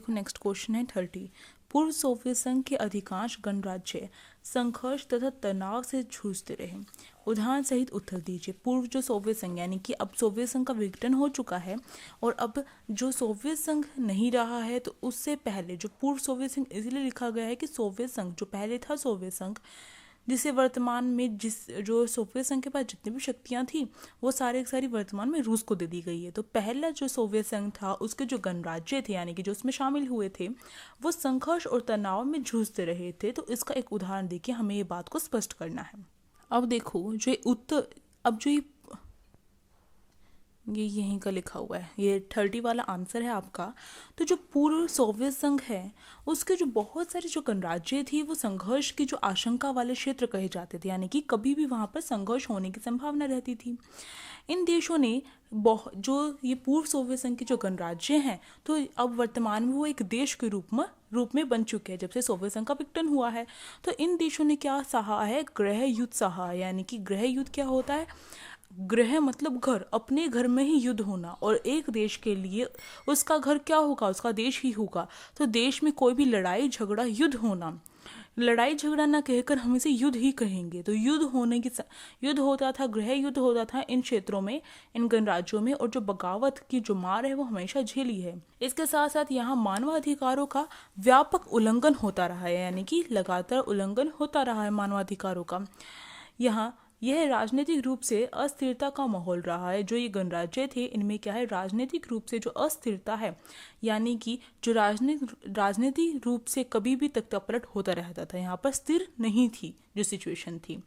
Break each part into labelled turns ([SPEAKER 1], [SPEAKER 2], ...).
[SPEAKER 1] देखो next question है 30। पूर्व सोवियत संघ के अधिकांश गणराज्य संघर्ष तथा तनाव से जूझते रहे। उदाहरण सहित उत्तर दीजिए। पूर्व जो सोवियत संघ यानी कि अब सोवियत संघ का विघटन हो चुका है और अब जो सोवियत संघ नहीं रहा है, तो उससे पहले जो पूर्व सोवियत संघ इसलिए लिखा गया है कि सोवियत संघ जो पहले था सोवियत संघ, जिसे वर्तमान में जो सोवियत संघ के पास जितनी भी शक्तियां थी वो सारी सारी वर्तमान में रूस को दे दी गई है। तो पहला जो सोवियत संघ था उसके जो गणराज्य थे यानी कि जो उसमें शामिल हुए थे वो संघर्ष और तनाव में जूझते रहे थे। तो इसका एक उदाहरण देके हमें ये बात को स्पष्ट करना है। अब देखो जो उत्तर, अब जो ये यहीं का लिखा हुआ है, ये 30 वाला आंसर है आपका। तो जो पूर्व सोवियत संघ है उसके जो बहुत सारे जो गणराज्य थी वो संघर्ष की जो आशंका वाले क्षेत्र कहे जाते थे, यानी कि कभी भी वहाँ पर संघर्ष होने की संभावना रहती थी। इन देशों ने जो ये पूर्व सोवियत संघ के जो गणराज्य हैं तो अब वर्तमान में वो एक देश के रूप में बन चुके हैं जब से सोवियत संघ का विघटन हुआ है। तो इन देशों ने क्या सहा है, गृह युद्ध सहा है। यानी कि गृह युद्ध क्या होता है, गृह मतलब घर, अपने घर में ही युद्ध होना, और एक देश के लिए उसका घर क्या होगा, उसका देश ही होगा। तो देश में कोई भी लड़ाई झगड़ा युद्ध होना, लड़ाई झगड़ा ना कहकर हम इसे युद्ध ही कहेंगे। तो युद्ध होता था, गृह युद्ध होता था इन क्षेत्रों में, इन गणराज्यों में, और जो बगावत की जो मार है वो हमेशा झेली है। इसके साथ साथ यहाँ मानवाधिकारों का व्यापक उल्लंघन होता रहा है, यानी कि लगातार उल्लंघन होता रहा है मानवाधिकारों का। यहाँ यह राजनीतिक रूप से अस्थिरता का माहौल रहा है। जो ये गणराज्य थे इनमें क्या है, राजनीतिक रूप से जो अस्थिरता है, यानी कि जो राजनीतिक रूप से कभी भी तख्तापलट होता रहता था, यहाँ पर स्थिर नहीं थी जो सिचुएशन थी।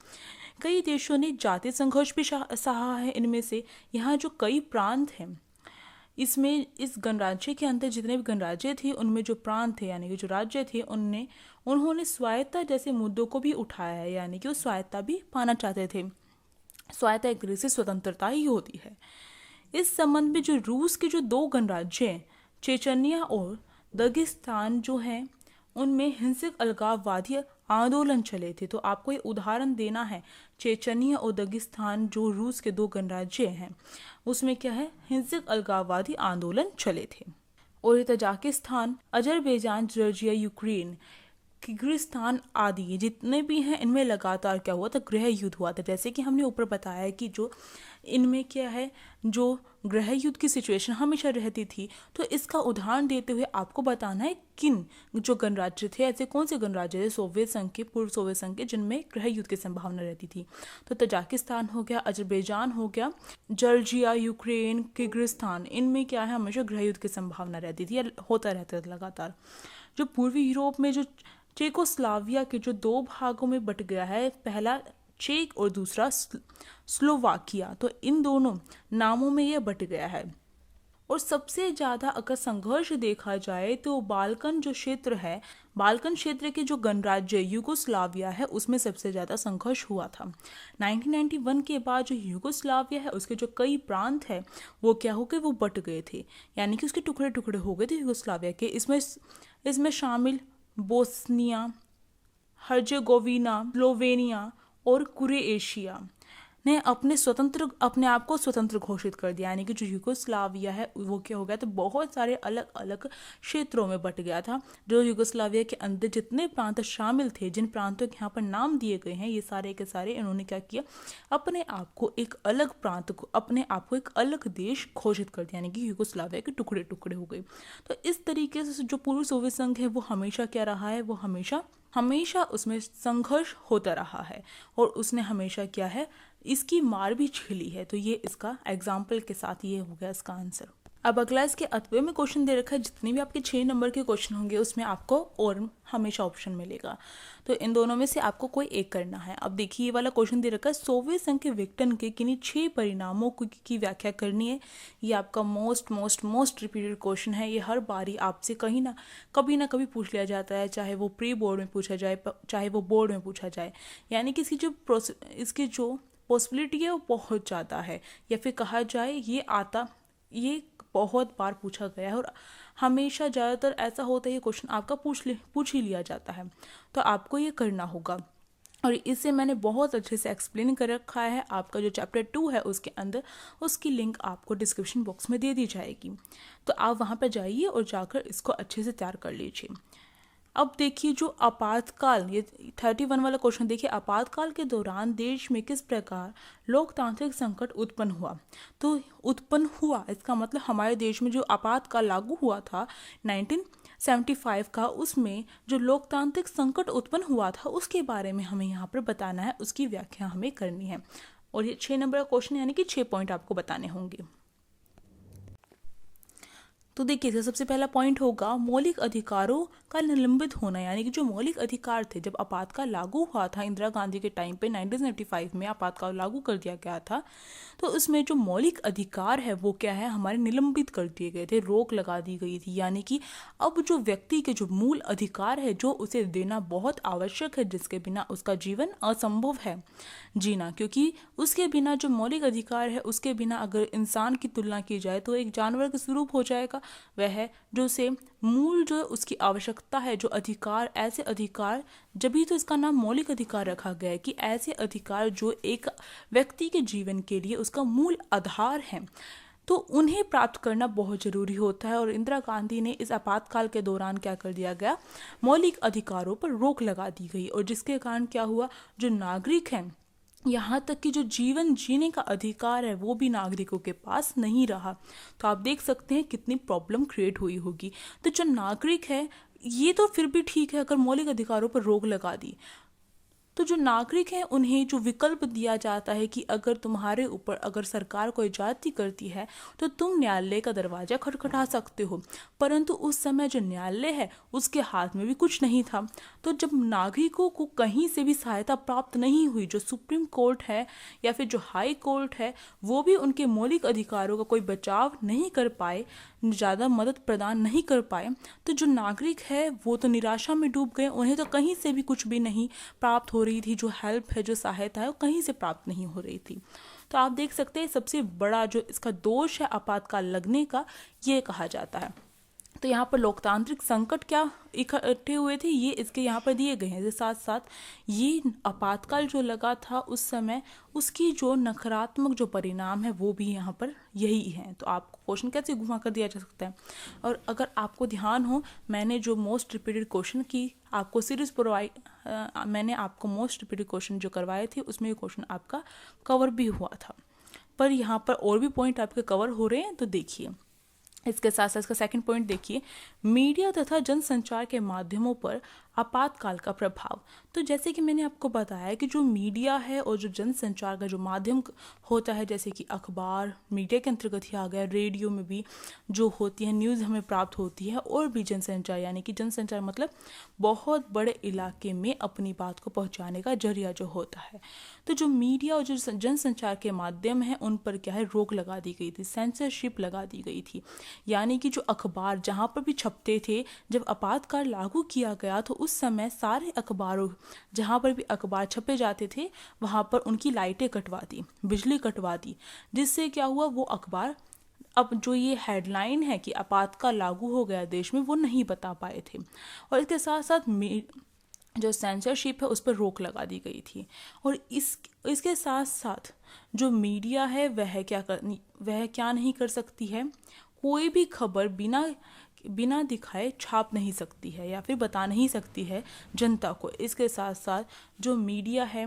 [SPEAKER 1] कई देशों ने जातीय संघर्ष भी सहा है। इनमें से यहाँ जो कई प्रांत हैं, इसमें इस गणराज्य के अंदर जितने भी गणराज्य थे उनमें जो प्रांत थे यानी कि जो राज्य थे उन्होंने स्वायत्ता जैसे मुद्दों को भी उठाया है, यानी कि वो स्वायत्ता भी पाना चाहते थे। स्वायत्ता एक तरह से स्वतंत्रता ही होती है। इस संबंध में जो रूस के जो 2 गणराज्य हैं, चेचनिया और दागिस्तान जो हैं, उनमें हिंसक अलगाववादी आंदोलन चले थे। तो आपको ये उदाहरण देना है, चेचनिया और दागिस्तान जो रूस के 2 गणराज्य हैं उसमें क्या है, हिंसक अलगाववादी आंदोलन चले थे। और ये Tajikistan, Azerbaijan, Georgia, Ukraine, Kyrgyzstan आदि ये जितने भी हैं इनमें लगातार क्या हुआ था, गृह युद्ध हुआ था। जैसे कि हमने ऊपर बताया कि जो इनमें क्या है, जो गृह युद्ध की सिचुएशन हमेशा रहती थी। तो इसका उदाहरण देते हुए आपको बताना है किन जो गणराज्य थे, ऐसे कौन से गणराज्य थे सोवियत संघ के, पूर्व सोवियत संघ के, जिनमें गृह युद्ध की संभावना रहती थी। तो तजाकिस्तान हो गया, अजरबैजान हो गया, जॉर्जिया, यूक्रेन, किर्गिस्तान, इनमें क्या है, हमेशा गृह युद्ध की संभावना रहती थी या होता रहता था लगातार। जो पूर्वी यूरोप में जो चेकोस्लाविया के जो 2 भागों में बट गया है, पहला चेक और दूसरा स्लोवाकिया, तो इन दोनों नामों में यह बट गया है। और सबसे ज़्यादा अगर संघर्ष देखा जाए तो बाल्कन जो क्षेत्र है, बाल्कन क्षेत्र के जो गणराज्य यूगोस्लाविया है उसमें सबसे ज़्यादा संघर्ष हुआ था। 1991 के बाद जो यूगोस्लाविया है उसके जो कई प्रांत है वो क्या हो गए, वो बट गए थे, यानी कि उसके टुकड़े टुकड़े हो गए थे यूगोस्लाविया के। इसमें शामिल बोस्निया, हर्जेगोविना, स्लोवेनिया और क्रोएशिया ने अपने आप को स्वतंत्र घोषित कर दिया, यानी कि जो यूगोस्लाविया है वो क्या हो गया, तो बहुत सारे अलग अलग क्षेत्रों में बट गया था। जो यूगोस्लाविया के अंदर जितने प्रांत शामिल थे, जिन प्रांतों के यहाँ पर नाम दिए गए हैं, ये सारे के सारे इन्होंने क्या किया, अपने आप को एक अलग प्रांत को, अपने आप को एक अलग देश घोषित कर दिया, यानी कि यूगोस्लाविया के टुकड़े टुकड़े हो गए। तो इस तरीके से जो पूर्व सोवियत संघ है वो हमेशा क्या रहा है, वो हमेशा उसमें संघर्ष होता रहा है और उसने हमेशा क्या है, इसकी मार भी झेली है। तो ये इसका एग्जाम्पल के साथ ये हो गया इसका आंसर। अब अगला इसके अथवे में क्वेश्चन दे रखा है, जितने भी आपके 6 नंबर के क्वेश्चन होंगे उसमें आपको और हमेशा ऑप्शन मिलेगा, तो इन दोनों में से आपको कोई एक करना है। अब देखिए ये वाला क्वेश्चन दे रखा है, सोवियत संघ के विघटन के किन्हीं 6 परिणामों की व्याख्या करनी है। ये आपका मोस्ट रिपीटेड क्वेश्चन है। ये हर बारी आपसे कभी ना कभी पूछ लिया जाता है, चाहे वो प्री बोर्ड में पूछा जाए, चाहे वो बोर्ड में पूछा जाए। यानी कि इसकी जो पॉसिबिलिटी है वो बहुत ज़्यादा है, या फिर कहा जाए ये बहुत बार पूछा गया है और हमेशा ज़्यादातर ऐसा होता है ये क्वेश्चन आपका पूछ ही लिया जाता है। तो आपको ये करना होगा। और इसे मैंने बहुत अच्छे से एक्सप्लेन कर रखा है, आपका जो चैप्टर 2 है उसके अंदर, उसकी लिंक आपको डिस्क्रिप्शन बॉक्स में दे दी जाएगी। तो आप वहाँ पर जाइए और जाकर इसको अच्छे से तैयार कर लीजिए। अब देखिए जो आपातकाल, ये 31 वाला क्वेश्चन देखिए, आपातकाल के दौरान देश में किस प्रकार लोकतांत्रिक संकट उत्पन्न हुआ। तो उत्पन्न हुआ इसका मतलब हमारे देश में जो आपातकाल लागू हुआ था 1975 का, उसमें जो लोकतांत्रिक संकट उत्पन्न हुआ था उसके बारे में हमें यहाँ पर बताना है, उसकी व्याख्या हमें करनी है। और ये 6 नंबर का क्वेश्चन यानी कि 6 पॉइंट आपको बताने होंगे। तो देखिए सबसे पहला पॉइंट होगा मौलिक अधिकारों का निलंबित होना, यानी कि जो मौलिक अधिकार थे जब आपातकाल लागू हुआ था इंदिरा गांधी के टाइम पे 1975 में आपातकाल लागू कर दिया गया था, तो उसमें जो मौलिक अधिकार है वो क्या है, हमारे निलंबित कर दिए गए थे, रोक लगा दी गई थी। यानी कि अब जो व्यक्ति के जो मूल अधिकार है जो उसे देना बहुत आवश्यक है, जिसके बिना उसका जीवन असंभव है जीना, क्योंकि उसके बिना जो मौलिक अधिकार है उसके बिना अगर इंसान की तुलना की जाए तो एक जानवर का स्वरूप हो जाएगा। वह है जो उसे मूल जो उसकी आवश्यकता है, जो अधिकार, ऐसे अधिकार, जब भी तो इसका नाम मौलिक अधिकार रखा गया है कि ऐसे अधिकार जो एक व्यक्ति के जीवन के लिए उसका मूल आधार है, तो उन्हें प्राप्त करना बहुत जरूरी होता है। और इंदिरा गांधी ने इस आपातकाल के दौरान क्या कर दिया गया, मौलिक अधिकारों पर रोक लगा दी गई, और जिसके कारण क्या हुआ, जो नागरिक हैं, यहाँ तक कि जो जीवन जीने का अधिकार है वो भी नागरिकों के पास नहीं रहा। तो आप देख सकते हैं कितनी प्रॉब्लम क्रिएट हुई होगी। तो जो नागरिक है ये तो फिर भी ठीक है अगर मौलिक अधिकारों पर रोक लगा दी, तो जो नागरिक हैं उन्हें जो विकल्प दिया जाता है कि अगर तुम्हारे ऊपर अगर सरकार कोई ज्यादती करती है तो तुम न्यायालय का दरवाजा खटखटा सकते हो, परंतु उस समय जो न्यायालय है उसके हाथ में भी कुछ नहीं था। तो जब नागरिकों को कहीं से भी सहायता प्राप्त नहीं हुई, जो सुप्रीम कोर्ट है या फिर जो हाई कोर्ट है वो भी उनके मौलिक अधिकारों का कोई बचाव नहीं कर पाए, ज़्यादा मदद प्रदान नहीं कर पाए, तो जो नागरिक है वो तो निराशा में डूब गए, उन्हें तो कहीं से भी कुछ भी नहीं प्राप्त हो रही थी, जो हेल्प है, जो सहायता है वो कहीं से प्राप्त नहीं हो रही थी। तो आप देख सकते हैं सबसे बड़ा जो इसका दोष है आपातकाल लगने का, ये कहा जाता है। तो यहाँ पर लोकतांत्रिक संकट क्या इकट्ठे हुए थे ये इसके यहाँ पर दिए गए हैं। इसके साथ साथ ये आपातकाल जो लगा था उस समय, उसकी जो नकारात्मक जो परिणाम है वो भी यहाँ पर यही है। तो आपको क्वेश्चन कैसे घुमा कर दिया जा सकता है। और अगर आपको ध्यान हो, मैंने जो मोस्ट रिपीटेड क्वेश्चन की आपको सीरीज मैंने आपको मोस्ट रिपीटेड क्वेश्चन जो करवाए थे उसमें ये क्वेश्चन आपका कवर भी हुआ था, पर यहाँ पर और भी पॉइंट आपके कवर हो रहे हैं। तो देखिए इसके साथ साथ इसका सेकंड पॉइंट देखिए, मीडिया तथा जनसंचार के माध्यमों पर आपातकाल का प्रभाव। तो जैसे कि मैंने आपको बताया कि जो मीडिया है और जो जनसंचार का जो माध्यम होता है, जैसे कि अखबार मीडिया के अंतर्गत ही आ गया, रेडियो में भी जो होती है न्यूज़ हमें प्राप्त होती है, और भी जनसंचार, यानी कि जनसंचार मतलब बहुत बड़े इलाके में अपनी बात को पहुंचाने का जरिया जो होता है। तो जो मीडिया और जो जनसंचार के माध्यम है उन पर क्या है, रोक लगा दी गई थी, सेंसरशिप लगा दी गई थी। यानी कि जो अखबार जहाँ पर भी छपते थे, जब आपातकाल लागू किया गया तो उस समय सारे अखबारों जहाँ पर भी अखबार छपे जाते थे वहाँ पर उनकी लाइटें कटवा दी, बिजली कटवा दी, जिससे क्या हुआ, वो अखबार अब जो ये हेडलाइन है कि आपातकाल लागू हो गया देश में, वो नहीं बता पाए थे। और इसके साथ साथ जो सेंसरशिप है उस पर रोक लगा दी गई थी। और इसके साथ साथ जो मीडिया है वह क्या नहीं कर सकती है, कोई भी खबर बिना दिखाए छाप नहीं सकती है या फिर बता नहीं सकती है जनता को। इसके साथ साथ जो मीडिया है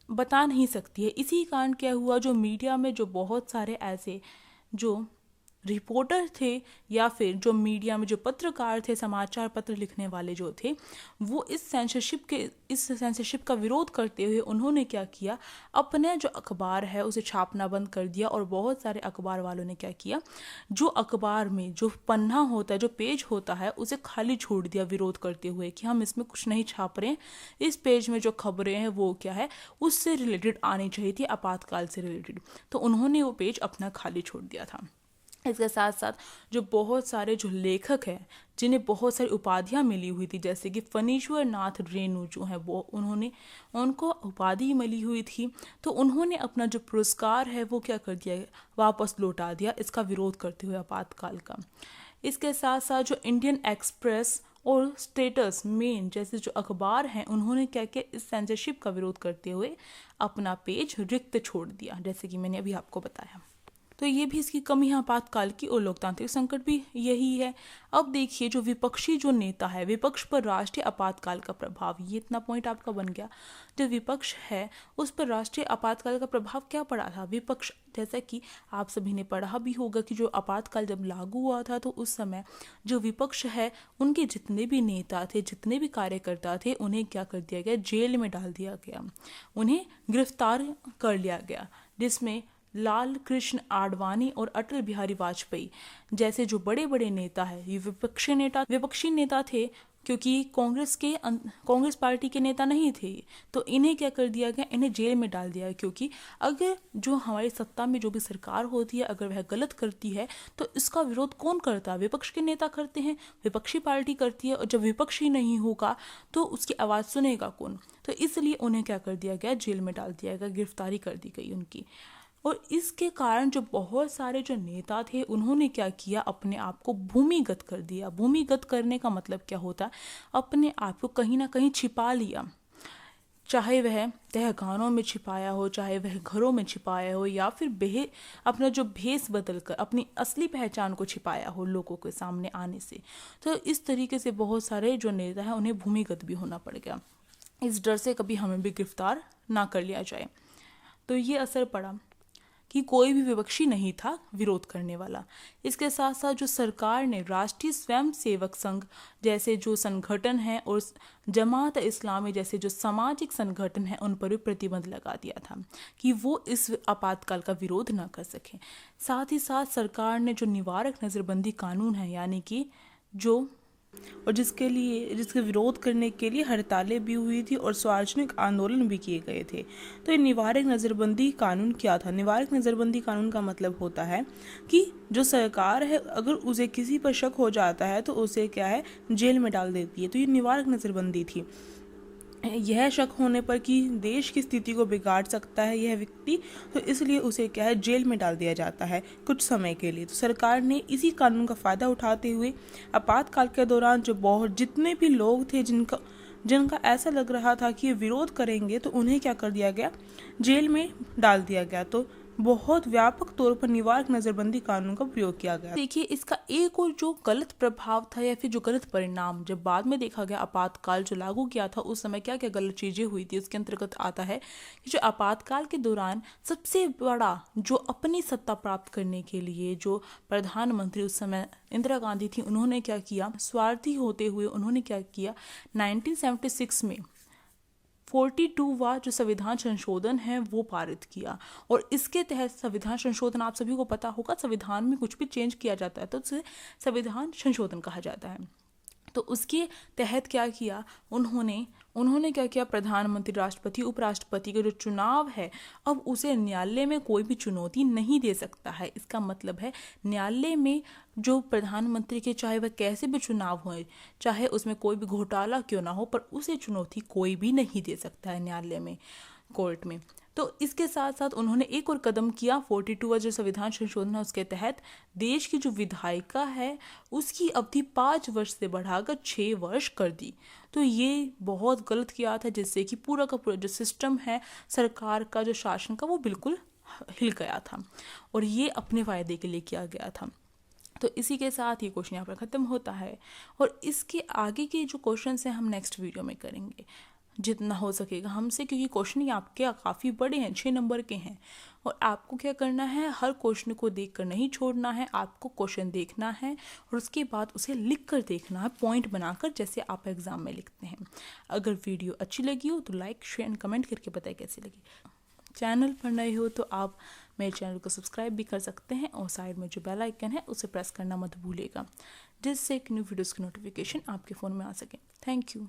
[SPEAKER 1] बता नहीं सकती है। इसी कारण क्या हुआ, जो मीडिया में जो बहुत सारे ऐसे जो रिपोर्टर थे या फिर जो मीडिया में जो पत्रकार थे, समाचार पत्र लिखने वाले जो थे, वो इस सेंसरशिप का विरोध करते हुए उन्होंने क्या किया, अपने जो अखबार है उसे छापना बंद कर दिया। और बहुत सारे अखबार वालों ने क्या किया, जो अखबार में जो पन्ना होता है, जो पेज होता है, उसे खाली छोड़ दिया विरोध करते हुए कि हम इसमें कुछ नहीं छाप रहे हैं, इस पेज में जो खबरें हैं वो क्या है उससे रिलेटेड आनी चाहिए थी, आपातकाल से रिलेटेड। तो उन्होंने वो पेज अपना खाली छोड़ दिया था। इसके साथ साथ जो बहुत सारे जो लेखक हैं जिन्हें बहुत सारी उपाधियां मिली हुई थी, जैसे कि फणीश्वर नाथ रेणु जो है वो उनको उपाधि मिली हुई थी, तो उन्होंने अपना जो पुरस्कार है वो क्या कर दिया, वापस लौटा दिया, इसका विरोध करते हुए आपातकाल का। इसके साथ साथ जो इंडियन एक्सप्रेस और स्टेटस मेन जैसे जो अखबार हैं उन्होंने क्या किया, इस सेंसरशिप का विरोध करते हुए अपना पेज रिक्त छोड़ दिया, जैसे कि मैंने अभी आपको बताया। तो ये भी इसकी कमी है आपातकाल की, और लोकतांत्रिक संकट भी यही है। अब देखिए जो विपक्षी जो नेता है, विपक्ष पर राष्ट्रीय आपातकाल का प्रभाव, ये इतना पॉइंट आपका बन गया। जो विपक्ष है उस पर राष्ट्रीय आपातकाल का प्रभाव क्या पड़ा था। विपक्ष, जैसा कि आप सभी ने पढ़ा भी होगा कि जो आपातकाल जब लागू हुआ था तो उस समय जो विपक्ष है उनके जितने भी नेता थे, जितने भी कार्यकर्ता थे, उन्हें क्या कर दिया गया, जेल में डाल दिया गया, उन्हें गिरफ्तार कर लिया गया, जिसमें लाल कृष्ण आडवाणी और अटल बिहारी वाजपेयी जैसे जो बड़े बड़े नेता है, ये विपक्षी नेता थे, क्योंकि कांग्रेस पार्टी के नेता नहीं थे, तो इन्हें क्या कर दिया गया, इन्हें जेल में डाल दिया। क्योंकि अगर जो हमारी सत्ता में जो भी सरकार होती है अगर वह गलत करती है तो इसका विरोध कौन करता है, विपक्ष के नेता करते हैं, विपक्षी पार्टी करती है, और जब विपक्ष ही नहीं होगा तो उसकी आवाज़ सुनेगा कौन। तो इसलिए उन्हें क्या कर दिया गया, जेल में डाल दिया गया, गिरफ्तारी कर दी गई उनकी। और इसके कारण जो बहुत सारे जो नेता थे उन्होंने क्या किया, अपने आप को भूमिगत कर दिया। भूमिगत करने का मतलब क्या होता है, अपने आप को कहीं ना कहीं छिपा लिया, चाहे वह तहखानों में छिपाया हो, चाहे वह घरों में छिपाया हो, या फिर अपना जो भेष बदल कर अपनी असली पहचान को छिपाया हो लोगों के सामने आने से। तो इस तरीके से बहुत सारे जो नेता हैं उन्हें भूमिगत भी होना पड़ गया, इस डर से कभी हमें भी गिरफ्तार ना कर लिया जाए। तो ये असर पड़ा कि कोई भी विपक्षी नहीं था विरोध करने वाला। इसके साथ साथ जो सरकार ने राष्ट्रीय स्वयं सेवक संघ जैसे जो संगठन हैं और जमात इस्लामी जैसे जो सामाजिक संगठन हैं उन पर भी प्रतिबंध लगा दिया था कि वो इस आपातकाल का विरोध ना कर सकें। साथ ही साथ सरकार ने जो निवारक नज़रबंदी कानून है, यानी कि जो और जिसके विरोध करने के लिए हड़तालें भी हुई थी और सार्वजनिक आंदोलन भी किए गए थे। तो ये निवारक नज़रबंदी कानून क्या था। निवारक नज़रबंदी कानून का मतलब होता है कि जो सरकार है अगर उसे किसी पर शक हो जाता है तो उसे क्या है, जेल में डाल देती है। तो ये निवारक नज़रबंदी थी। यह शक होने पर कि देश की स्थिति को बिगाड़ सकता है यह व्यक्ति, तो इसलिए उसे क्या है, जेल में डाल दिया जाता है कुछ समय के लिए। तो सरकार ने इसी कानून का फ़ायदा उठाते हुए आपातकाल के दौरान जितने भी लोग थे जिनका ऐसा लग रहा था कि ये विरोध करेंगे, तो उन्हें क्या कर दिया गया, जेल में डाल दिया गया। तो बहुत व्यापक तौर पर निवारक नज़रबंदी कानून का प्रयोग किया गया। देखिए इसका एक और जो गलत प्रभाव था या फिर जो गलत परिणाम जब बाद में देखा गया, आपातकाल जो लागू किया था उस समय क्या क्या गलत चीज़ें हुई थी, उसके अंतर्गत आता है कि जो आपातकाल के दौरान सबसे बड़ा जो अपनी सत्ता प्राप्त करने के लिए जो प्रधानमंत्री उस समय इंदिरा गांधी थी, उन्होंने क्या किया, स्वार्थी होते हुए उन्होंने क्या किया, 1976 में 42वां जो संविधान संशोधन है वो पारित किया। और इसके तहत संविधान संशोधन, आप सभी को पता होगा, संविधान में कुछ भी चेंज किया जाता है तो उसे संविधान संशोधन कहा जाता है। तो उसके तहत क्या किया उन्होंने क्या किया, प्रधानमंत्री, राष्ट्रपति, उपराष्ट्रपति का जो चुनाव है अब उसे न्यायालय में कोई भी चुनौती नहीं दे सकता है। इसका मतलब है न्यायालय में जो प्रधानमंत्री के चाहे वह कैसे भी चुनाव हो, चाहे उसमें कोई भी घोटाला क्यों ना हो, पर उसे चुनौती कोई भी नहीं दे सकता है न्यायालय में, कोर्ट में। तो इसके साथ साथ उन्होंने एक और कदम किया, 42वां जो संविधान संशोधन है उसके तहत देश की जो विधायिका है उसकी अवधि 5 वर्ष से बढ़ाकर 6 वर्ष कर दी। तो ये बहुत गलत किया था, जिससे कि पूरा का पूरा जो सिस्टम है सरकार का, जो शासन का, वो बिल्कुल हिल गया था और ये अपने फायदे के लिए किया गया था। तो इसी के साथ ये क्वेश्चन यहाँ पर ख़त्म होता है और इसके आगे के जो क्वेश्चन हैं हम नेक्स्ट वीडियो में करेंगे जितना हो सकेगा हमसे, क्योंकि क्वेश्चन ही आपके काफ़ी बड़े हैं, 6 नंबर के हैं। और आपको क्या करना है, हर क्वेश्चन को देखकर नहीं छोड़ना है, आपको क्वेश्चन देखना है और उसके बाद उसे लिख कर देखना है, पॉइंट बनाकर, जैसे आप एग्ज़ाम में लिखते हैं। अगर वीडियो अच्छी लगी हो तो लाइक, शेयर एंड कमेंट करके बताएं कैसी लगी। चैनल पर नए हो तो आप मेरे चैनल को सब्सक्राइब भी कर सकते हैं और साइड में जो बेल आइकन है उसे प्रेस करना मत भूलिएगा, जिससे न्यू वीडियोज़ की नोटिफिकेशन आपके फ़ोन में आ सके। Thank you.